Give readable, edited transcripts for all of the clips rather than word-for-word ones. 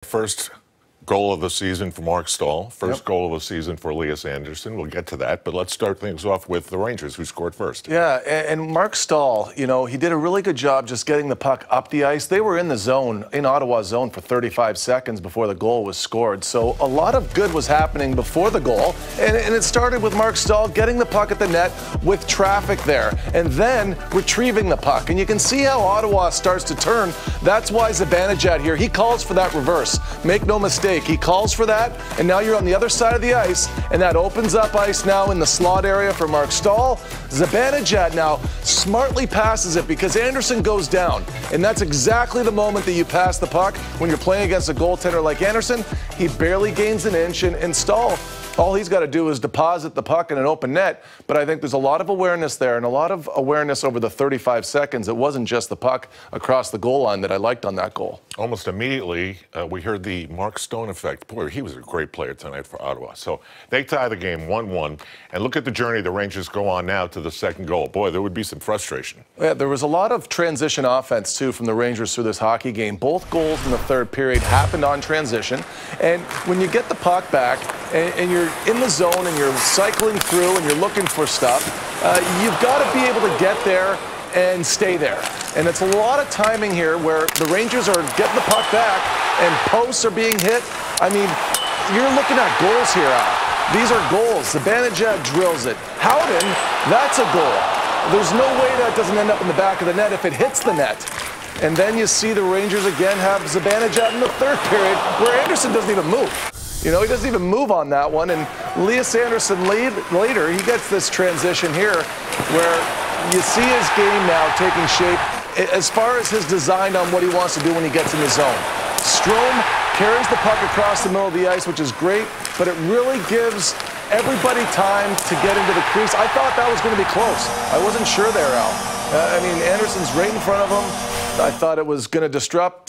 First goal of the season for Mark Stahl. First goal of the season for Elias Andersson. We'll get to that, but let's start things off with the Rangers, who scored first. Yeah, and Mark Stahl, you know, he did a really good job just getting the puck up the ice. They were in the zone, in Ottawa's zone, for 35 seconds before the goal was scored. So a lot of good was happening before the goal, and it started with Mark Stahl getting the puck at the net with traffic there, and then retrieving the puck. And you can see how Ottawa starts to turn. That's why Zibanejad here, he calls for that reverse. Make no mistake, he calls for that, and now you're on the other side of the ice, and that opens up ice now in the slot area for Mark Stahl. Zibanejad now smartly passes it because Andersson goes down, and that's exactly the moment that you pass the puck when you're playing against a goaltender like Andersson. He barely gains an inch, and Stahl, all he's got to do is deposit the puck in an open net, but I think there's a lot of awareness there and a lot of awareness over the 35 seconds. It wasn't just the puck across the goal line that I liked on that goal. Almost immediately, we heard the Mark Stone effect. Boy, he was a great player tonight for Ottawa. So they tie the game 1-1, and look at the journey the Rangers go on now to the second goal. Boy, there would be some frustration. Yeah, there was a lot of transition offense, too, from the Rangers through this hockey game. Both goals in the third period happened on transition, and when you get the puck back and you're in the zone and you're cycling through and you're looking for stuff, you've got to be able to get there and stay there. And it's a lot of timing here where the Rangers are getting the puck back and posts are being hit. I mean, you're looking at goals here, Al. These are goals. Zibanejad drills it. Howden, that's a goal. There's no way that doesn't end up in the back of the net if it hits the net. And then you see the Rangers again have Zibanejad in the third period where Andersson doesn't even move. You know, he doesn't even move on that one. And Elias Andersson later, he gets this transition here where you see his game now taking shape as far as his design on what he wants to do when he gets in the zone. Strome carries the puck across the middle of the ice, which is great, but it really gives everybody time to get into the crease. I thought that was going to be close. I wasn't sure there, Al. I mean, Andersson's right in front of him. I thought it was going to disrupt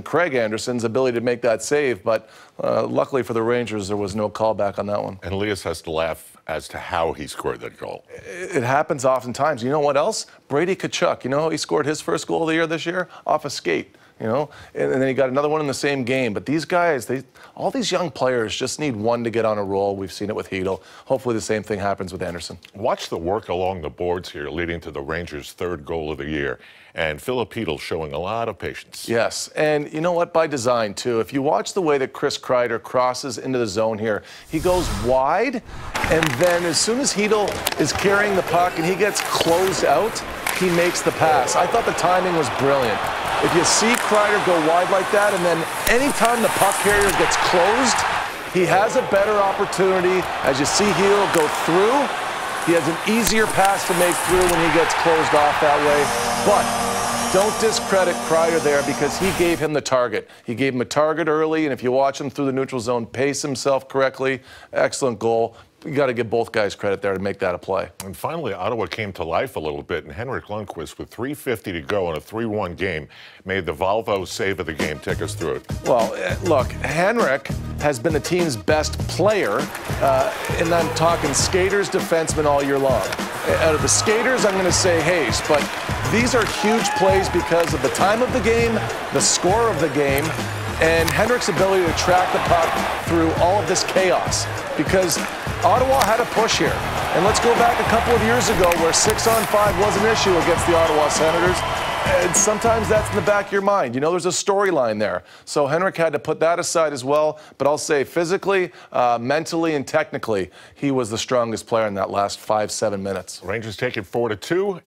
Craig Andersson's ability to make that save, but luckily for the Rangers, there was no callback on that one. And Elias has to laugh as to how he scored that goal. It happens oftentimes. You know what else? Brady Tkachuk. You know how he scored his first goal of the year this year? Off a skate. You know, and then he got another one in the same game. But these guys, all these young players just need one to get on a roll. We've seen it with Hedl. Hopefully the same thing happens with Andersson. Watch the work along the boards here leading to the Rangers' third goal of the year. And Philip Hedl showing a lot of patience. Yes, and you know what? By design, too. If you watch the way that Chris Kreider crosses into the zone here, he goes wide, and then as soon as Hedl is carrying the puck and he gets closed out, he makes the pass. I thought the timing was brilliant. If you see Kreider go wide like that, and then anytime the puck carrier gets closed, he has a better opportunity. As you see Hedl go through, he has an easier pass to make through when he gets closed off that way. But don't discredit Kreider there because he gave him the target. He gave him a target early, and if you watch him through the neutral zone, pace himself correctly, excellent goal. You got to give both guys credit there to make that a play. And finally, Ottawa came to life a little bit, and Henrik Lundqvist, with 3:50 to go in a 3-1 game, made the Volvo save of the game. Take us through it. Well, look, Henrik has been the team's best player, and I'm talking skaters, defensemen all year long. Out of the skaters, I'm going to say Hayes, but these are huge plays because of the time of the game, the score of the game, and Henrik's ability to track the puck through all of this chaos. Because Ottawa had a push here. And let's go back a couple of years ago where 6-on-5 was an issue against the Ottawa Senators. And sometimes that's in the back of your mind. You know, there's a storyline there. So Henrik had to put that aside as well. But I'll say physically, mentally, and technically, he was the strongest player in that last 5-7 minutes. Rangers take it 4-2.